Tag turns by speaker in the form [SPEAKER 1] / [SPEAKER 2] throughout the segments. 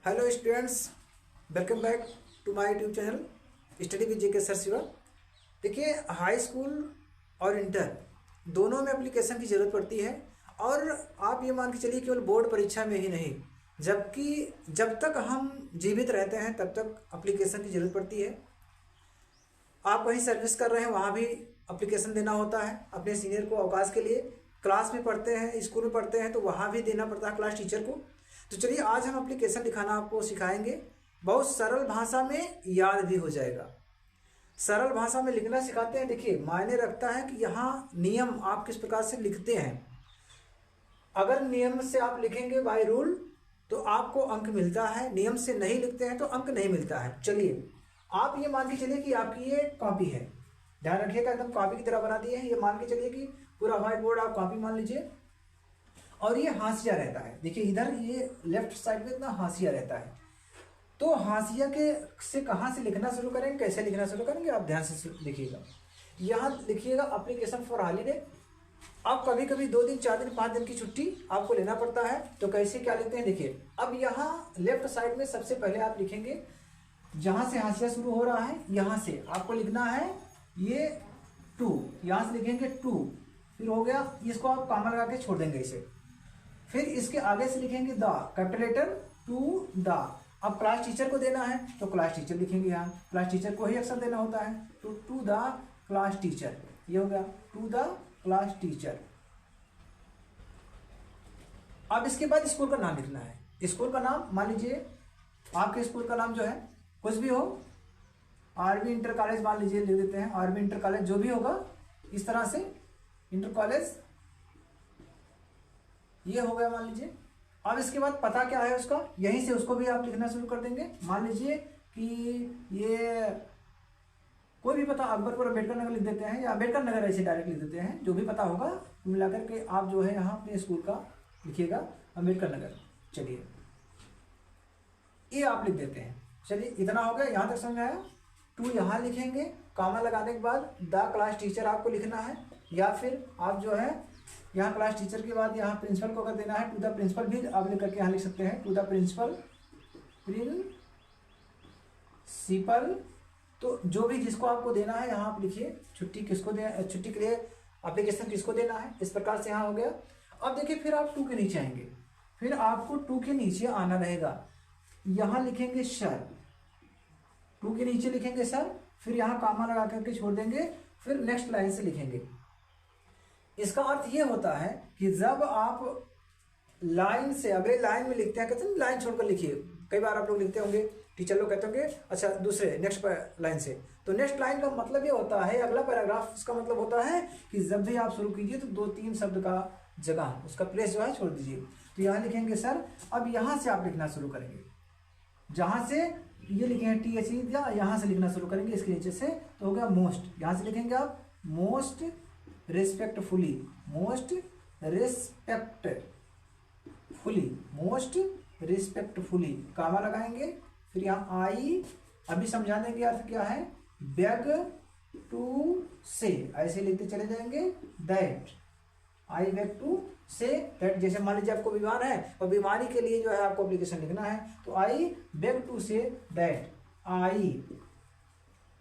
[SPEAKER 1] Hello students, welcome back to my YouTube channel study with JK sir Shiva. देखिए, high school और inter दोनों में application की ज़रूरत पड़ती है। और आप ये मान के चलिए केवल बोर्ड परीक्षा में ही नहीं, जबकि जब तक हम जीवित रहते हैं तब तक एप्लीकेशन की ज़रूरत पड़ती है। आप कहीं सर्विस कर रहे हैं, वहाँ भी एप्लीकेशन देना होता है अपने सीनियर को अवकाश के लिए। क्लास में पढ़ते हैं, स्कूल में पढ़ते हैं, तो वहाँ भी देना पड़ता है क्लास टीचर को। तो चलिए, आज हम एप्लीकेशन लिखाना आपको सिखाएंगे। बहुत सरल भाषा में याद भी हो जाएगा। सरल भाषा में लिखना सिखाते हैं। देखिए, मायने रखता है कि यहाँ नियम आप किस प्रकार से लिखते हैं। अगर नियम से आप लिखेंगे बाय रूल तो आपको अंक मिलता है, नियम से नहीं लिखते हैं तो अंक नहीं मिलता है। चलिए, आप ये मान के चलिए कि आपकी ये कॉपी है, ध्यान रखिएगा, एकदम कॉपी की तरह बना दिए हैं। ये मान के चलिए कि पूरा व्हाइट बोर्ड आप कॉपी मान लीजिए, और ये हाशिया रहता है। देखिए, इधर ये लेफ्ट साइड में इतना हाशिया रहता है। तो हाशिया के से कहाँ से लिखना शुरू करेंगे, कैसे लिखना शुरू करेंगे, आप ध्यान से लिखिएगा। यहाँ लिखिएगा एप्लीकेशन फॉर हॉलीडे। अब कभी कभी 2 दिन 4 दिन 5 दिन की छुट्टी आपको लेना पड़ता है, तो कैसे क्या लेते हैं देखिए। अब यहाँ लेफ्ट साइड में सबसे पहले आप लिखेंगे, जहाँ से हाशिया शुरू हो रहा है यहाँ से आपको लिखना है ये 2, यहाँ से लिखेंगे 2, फिर हो गया, इसको आप कॉमा लगा के छोड़ देंगे इसे। फिर इसके आगे से लिखेंगे the, capital letter to the. अब क्लास टीचर को देना है तो क्लास टीचर लिखेंगे, यहाँ क्लास टीचर को ही अक्सर देना होता है, तो टू द क्लास टीचर, ये हो गया टू द क्लास टीचर। अब इसके बाद स्कूल का नाम लिखना है। स्कूल का नाम मान लीजिए, आपके स्कूल का नाम जो है कुछ भी हो, आरबी इंटर कॉलेज मान लीजिए, लिख देते हैं आरबी इंटर कॉलेज, जो भी होगा इस तरह से इंटर कॉलेज, ये हो गया मान लीजिए। अब इसके बाद पता क्या है उसका, यहीं से उसको भी आप लिखना शुरू कर देंगे। मान लीजिए कि ये कोई भी पता, अकबरपुर अम्बेडकर नगर लिख देते हैं, या अम्बेडकर नगर ऐसे डायरेक्ट लिख देते हैं, जो भी पता होगा मिलाकर के आप जो है यहाँ अपने स्कूल का लिखिएगा अम्बेडकर नगर। चलिए, ये आप लिख देते हैं। चलिए, इतना हो गया, यहाँ तक समझ आया। 2 यहाँ लिखेंगे, कॉमा लगाने के बाद द क्लास टीचर आपको लिखना है, या फिर आप जो है यहाँ क्लास टीचर के बाद यहाँ प्रिंसिपल को अगर देना है, टू द प्रिंसिपल भी आप लिख करके यहाँ लिख सकते हैं, टू द प्रिंसिपल, प्रिंसिपल। तो जो भी जिसको आपको देना है यहाँ आप लिखिए, छुट्टी किसको दे, छुट्टी के लिए एप्लीकेशन किसको देना है, इस प्रकार से यहाँ हो गया। अब देखिए, फिर आप 2 के नीचे आएंगे, फिर आपको 2 के नीचे आना रहेगा, यहाँ लिखेंगे सर, 2 के नीचे लिखेंगे सर, फिर यहाँ कॉमा लगा करके छोड़ देंगे, फिर नेक्स्ट लाइन से लिखेंगे। इसका अर्थ ये होता है कि जब आप लाइन से, अगले लाइन में लिखते हैं, कहते हैं लाइन छोड़कर लिखिए। कई बार आप लोग लिखते होंगे, टीचर लोग कहते होंगे अच्छा दूसरे नेक्स्ट लाइन से, तो नेक्स्ट लाइन का मतलब ये होता है, अगला पैराग्राफ, इसका मतलब होता है कि जब भी आप शुरू कीजिए तो 2-3 शब्द का जगह, उसका प्लेस जो है छोड़ दीजिए। तो यहाँ लिखेंगे सर। अब यहाँ से आप लिखना शुरू करेंगे, जहाँ से ये लिखेंगे TH, या यहाँ से लिखना शुरू करेंगे इसके नीचे से, तो हो गया मोस्ट। यहाँ से लिखेंगे आप most respectfully, most respectfully, most respectfully, comma लगाएंगे, फिर यहाँ आई, अभी समझाने के अर्थ क्या है, बेग टू से, ऐसे लिखते चले जाएंगे, that, I beg to say that. जैसे मान लीजिए आपको बीमार है और बीमारी के लिए जो है आपको एप्लीकेशन लिखना है, तो I beg to say that, I,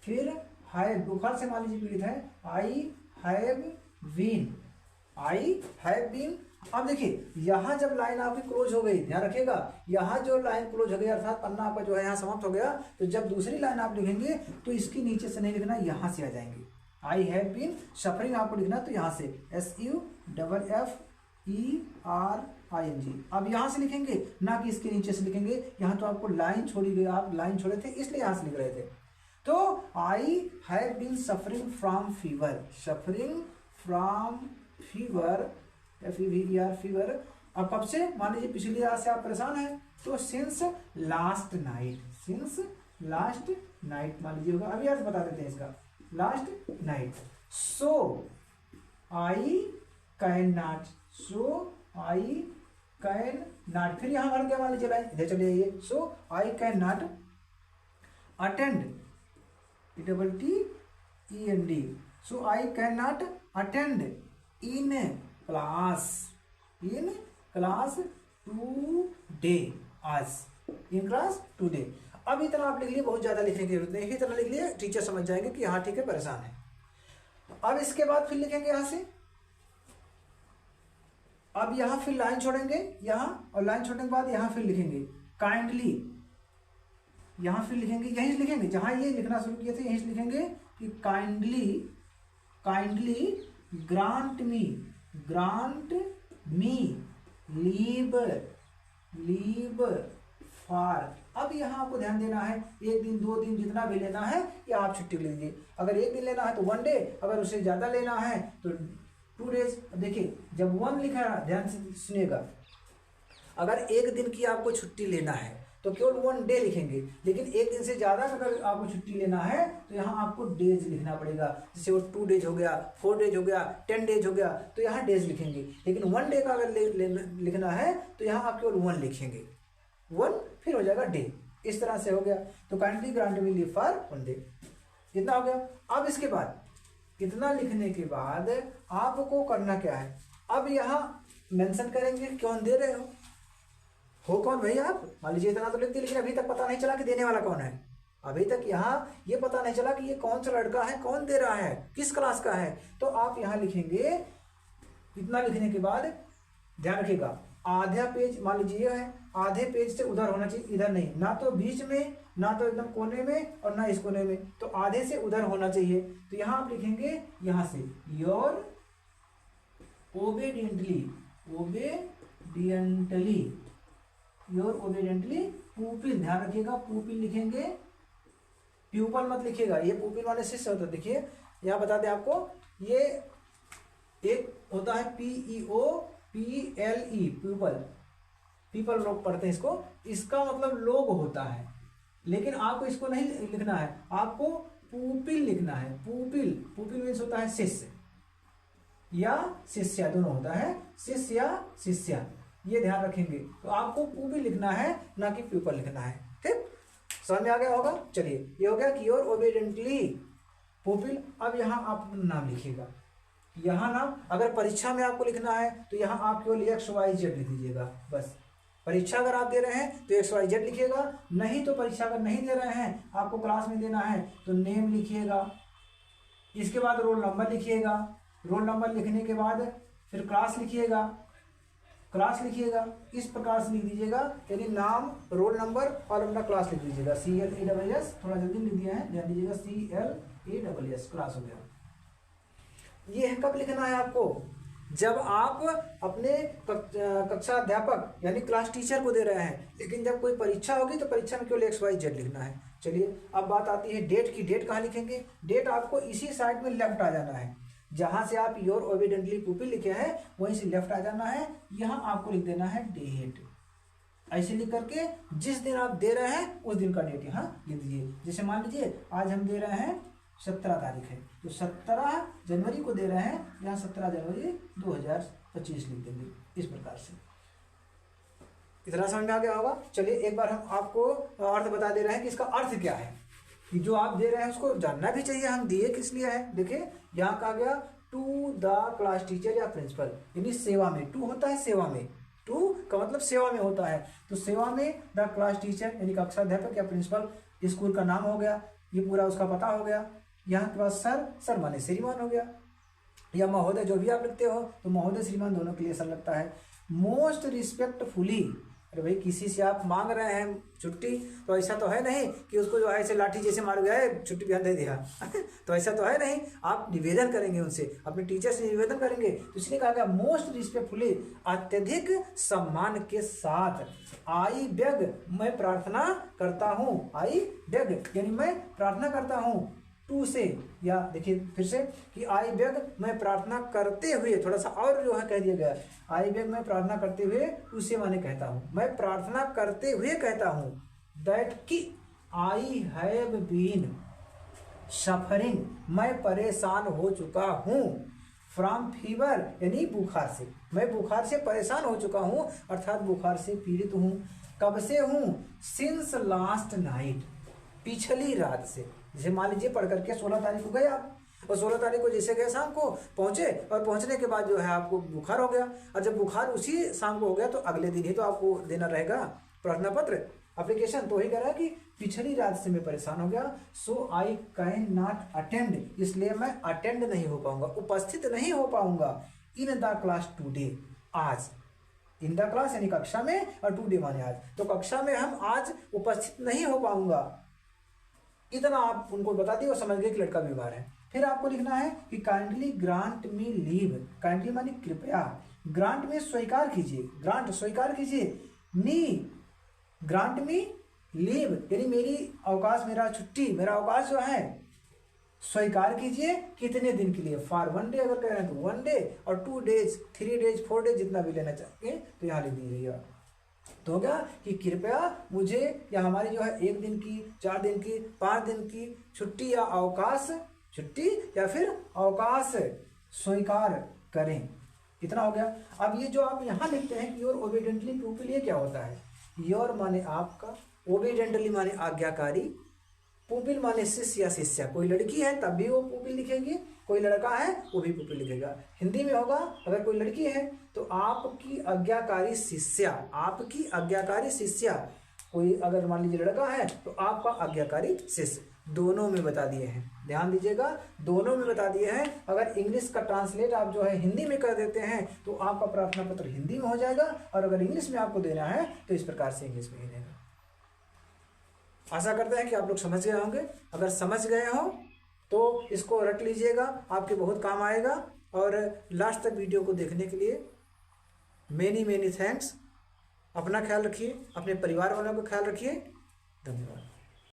[SPEAKER 1] फिर हैव, बुखार से मान लीजिए पीड़ित है, I have been, I have been. अब देखिए, यहाँ जब लाइन आपकी क्लोज हो गई, ध्यान रखिएगा, यहाँ जो लाइन क्लोज हो गई अर्थात पन्ना आपका जो है यहाँ समाप्त हो गया, तो जब दूसरी लाइन आप लिखेंगे तो इसके नीचे से नहीं लिखना, यहाँ से आ जाएंगे। आई हैव बीन सफरिंग आपको लिखना, तो यहाँ से SUFFERING, अब यहाँ से लिखेंगे, ना कि इसके नीचे से लिखेंगे। यहाँ तो आपको लाइन छोड़ी गई, आप लाइन छोड़े थे इसलिए यहाँ से लिख रहे थे। तो I have been suffering from fever, suffering from fever, FEVER fever. अब कब से, मान लीजिए पिछली रात से आप परेशान हैं, तो since last night, since last night मान लीजिए होगा। अभी अर्थ बता देते हैं इसका, last night. So I can not, so I can not, फिर यहाँ भर गया मान लीजिए लाइन, इधर चले जाइए, so I can not attend, TTEND, so I can not attend in class, today, आज। In class today. अब इतना आप लिख लिए, बहुत ज़्यादा लिखने की जरूरत नहीं है, इतना लिख लिए, टीचर समझ जाएंगे कि हाँ ठीक है परेशान है। अब इसके बाद फिर लिखेंगे यहाँ से, अब यहाँ फिर लाइन छोड़ेंगे यहाँ, और लाइन छोड़ने के बाद यहाँ फिर लिखेंगे काइंडली, यहाँ फिर लिखेंगे, यहीं से लिखेंगे जहाँ ये लिखना शुरू किए थे यहीं से लिखेंगे कि kindly, kindly grant me leave, leave for. अब यहाँ आपको ध्यान देना है, 1 दिन 2 दिन जितना भी लेना है या आप छुट्टी ले लीजिए। अगर 1 दिन लेना है तो 1 डे, अगर उससे ज़्यादा लेना है तो 2 डेज। देखिए जब 1 लिखा है, ध्यान से सुनिएगा, अगर 1 दिन की आपको छुट्टी लेना है तो केवल 1 डे लिखेंगे, लेकिन 1 दिन से ज़्यादा अगर आपको छुट्टी लेना है तो यहाँ आपको डेज लिखना पड़ेगा। जैसे वो 2 डेज हो गया, 4 डेज हो गया, 10 डेज हो गया, तो यहाँ डेज लिखेंगे। लेकिन 1 डे का अगर लिखना है तो यहाँ आप केवल 1 लिखेंगे, 1 फिर हो जाएगा डे। इस तरह से हो गया। तो kindly grant me leave for 1 day, इतना हो गया। अब इसके बाद इतना लिखने के बाद आपको करना क्या है, अब यहाँ मेंशन करेंगे कौन दे रहे हो कौन भाई आप। मान लीजिए इतना तो लिख दिया, लेकिन अभी तक पता नहीं चला कि देने वाला कौन है। अभी तक यहाँ ये पता नहीं चला कि ये कौन सा लड़का है, कौन दे रहा है, किस क्लास का है। तो आप यहाँ लिखेंगे, इतना लिखने के बाद ध्यान रखिएगा आधा पेज, मान लीजिए ये है, आधे पेज से उधर होना चाहिए, इधर नहीं, ना तो बीच में, ना तो एकदम कोने में, और ना इस कोने में, तो आधे से उधर होना चाहिए। तो यहाँ आप लिखेंगे यहाँ से योर ओबेडिएंटली, ओबेडिएंटली, योर ओबेडिएंटली पुपिल। ध्यान रखिएगा पुपिल लिखेंगे, प्यूपल मत लिखिएगा, ये पुपिल वाले शिष्य होता है। देखिए यहाँ बता दें आपको, ये एक होता है PEOPLE प्यूपल, पीपल लोग पढ़ते हैं इसको, इसका मतलब लोग होता है, लेकिन आपको इसको नहीं लिखना है, आपको पुपिल लिखना है। पुपिल, पुपिल मीन्स होता है शिष्य या शिष्या, दोनों होता है, शिष्य या शिष्या, ये ध्यान रखेंगे। तो आपको पुपिल लिखना है, ना कि प्यूपल लिखना है। ठीक, समझ में आ गया होगा। चलिए ये हो गया कि योर ओबेडिएंटली पुपिल। अब यहाँ आप नाम लिखिएगा, यहाँ नाम, अगर परीक्षा में आपको लिखना है तो यहाँ आप केवल XYZ लिख दीजिएगा बस। परीक्षा अगर आप दे रहे हैं तो XYZ लिखिएगा, नहीं तो परीक्षा अगर नहीं दे रहे हैं, आपको क्लास में देना है तो नेम लिखिएगा, इसके बाद रोल नंबर लिखिएगा, रोल नंबर लिखने के बाद फिर क्लास लिखिएगा, क्लास लिखिएगा, इस प्रकार से लिख दीजिएगा, यानी नाम, रोल नंबर और अपना क्लास लिख दीजिएगा। CLASS, थोड़ा जल्दी लिख दिया है, ध्यान दीजिएगा, CLASS क्लास हो गया। ये है कब लिखना है आपको, जब आप अपने कक्षा अध्यापक यानी क्लास टीचर को दे रहे हैं। लेकिन जब कोई परीक्षा होगी तो परीक्षा में केवल XYZ लिखना है। चलिए अब बात आती है डेट की। डेट कहाँ लिखेंगे, डेट आपको इसी साइड में लेफ्ट आ जाना है, जहाँ से आप योर ओबेडिएंटली पुपिल लिखे हैं वहीं से लेफ्ट आ जाना है। यहाँ आपको लिख देना है डेट, ऐसे लिख करके जिस दिन आप दे रहे हैं उस दिन का डेट यहाँ लिख दीजिए। जैसे मान लीजिए आज हम दे रहे हैं 17 तारीख है, तो 17 जनवरी को दे रहे हैं, यहाँ 17 जनवरी 2025 लिख देंगे, इस प्रकार से। इतना समझ में आ गया होगा। चलिए एक बार हम आपको अर्थ बता दे रहे हैं कि इसका अर्थ क्या है, कि जो आप दे रहे हैं उसको जानना भी चाहिए हम दिए किस लिए है। देखिए यहाँ कहा गया टू द क्लास टीचर या प्रिंसिपल, यानी सेवा में, टू होता है सेवा में, टू का मतलब सेवा में होता है, तो सेवा में द क्लास टीचर यानी कक्षा अध्यापक या प्रिंसिपल, स्कूल का नाम हो गया, ये पूरा उसका पता हो गया। यहाँ के बाद सर, सर माने श्रीमान हो गया, या महोदय, जो भी आप लिखते हो तो महोदय श्रीमान दोनों के लिए सर लगता है। मोस्ट रिस्पेक्टफुली, अरे भाई किसी से आप मांग रहे हैं छुट्टी, तो ऐसा तो है नहीं कि उसको जो है ऐसे लाठी जैसे मार गया छुट्टी बयान दे दिया तो ऐसा तो है नहीं, आप निवेदन करेंगे उनसे, अपने टीचर से निवेदन करेंगे। तो इसलिए कहा गया मोस्ट रिस्पेक्टफुली, अत्यधिक सम्मान के साथ। आई बेग, मैं प्रार्थना करता हूँ, आई बेग यानी मैं प्रार्थना करता हूँ, टू से, या देखिए फिर से कि आई बेग मैं प्रार्थना करते हुए, थोड़ा सा और जो है कह दिया गया, आई बेग मैं प्रार्थना करते हुए, टू से माने कहता हूँ, मैं प्रार्थना करते हुए कहता हूँ, दैट कि आई हैव बीन सफरिंग, मैं परेशान हो चुका हूँ, फ्रॉम फीवर यानी बुखार से, मैं बुखार से परेशान हो चुका हूँ, अर्थात बुखार से पीड़ित हूँ। कब से हूँ, सिंस लास्ट नाइट, पिछली रात से। जैसे मान लीजिए पढ़ करके 16 तारीख को गए आप, और 16 तारीख को जैसे गए शाम को पहुंचे, और पहुंचने के बाद जो है आपको बुखार हो गया, और जब बुखार उसी शाम को हो गया तो अगले दिन ही तो आपको देना रहेगा प्रार्थना पत्र, एप्लीकेशन तो वही कह रहा है कि पिछली रात से मैं परेशान हो गया, सो आई कैन नॉट अटेंड, इसलिए मैं अटेंड नहीं हो पाऊंगा, उपस्थित नहीं हो पाऊंगा इन द क्लास टूडे, आज। इन द क्लास यानी कक्षा में, और टूडे माने आज, तो कक्षा में हम आज उपस्थित नहीं हो पाऊंगा। इतना आप उनको बता दिए और समझ गए कि लड़का बीमार है। फिर आपको लिखना है कि काइंडली ग्रांट मी लीव, काइंडली माने कृपया, ग्रांट में स्वीकार कीजिए, ग्रांट स्वीकार कीजिए, मी ग्रांट मी लीव यानी मेरी अवकाश, मेरा छुट्टी, मेरा अवकाश जो है स्वीकार कीजिए। कितने दिन के लिए? फॉर 1 डे अगर कह रहे हैं तो 1 डे, और 2 डेज, 3 डेज, 4 डेज, जितना भी लेना चाहिए तो यहाँ लिख दीजिएगा। तो हो गया कि कृपया मुझे या हमारी जो है 1 दिन की, 4 दिन की, 5 दिन की छुट्टी या अवकाश, छुट्टी या फिर अवकाश स्वीकार करें। इतना हो गया। अब ये जो आप यहाँ लिखते हैं कि योर ओबीडेंटली प्यूपिल, ये क्या होता है? योर माने आपका, ओबीडेंटली माने आज्ञाकारी, पुपिल माने शिष्य या शिष्या। कोई लड़की है तब भी वो पुपिल लिखेगी, कोई लड़का है वो भी पुपिल लिखेगा। हिंदी में होगा अगर कोई लड़की है तो आपकी आज्ञाकारी शिष्या, आपकी आज्ञाकारी शिष्या। कोई अगर मान लीजिए लड़का है तो आपका आज्ञाकारी शिष्य। दोनों में बता दिए हैं, ध्यान दीजिएगा, दोनों में बता दिए हैं। अगर इंग्लिश का ट्रांसलेट आप जो है हिंदी में कर देते हैं तो आपका प्रार्थना पत्र हिंदी में हो जाएगा, और अगर इंग्लिश में आपको देना है तो इस प्रकार से इंग्लिश में ही देगा। आशा करते हैं कि आप लोग समझ गए होंगे। अगर समझ गए हो तो इसको रट लीजिएगा, आपके बहुत काम आएगा। और लास्ट तक वीडियो को देखने के लिए मेनी थैंक्स। अपना ख्याल रखिए, अपने परिवार वालों का ख्याल रखिए। धन्यवाद।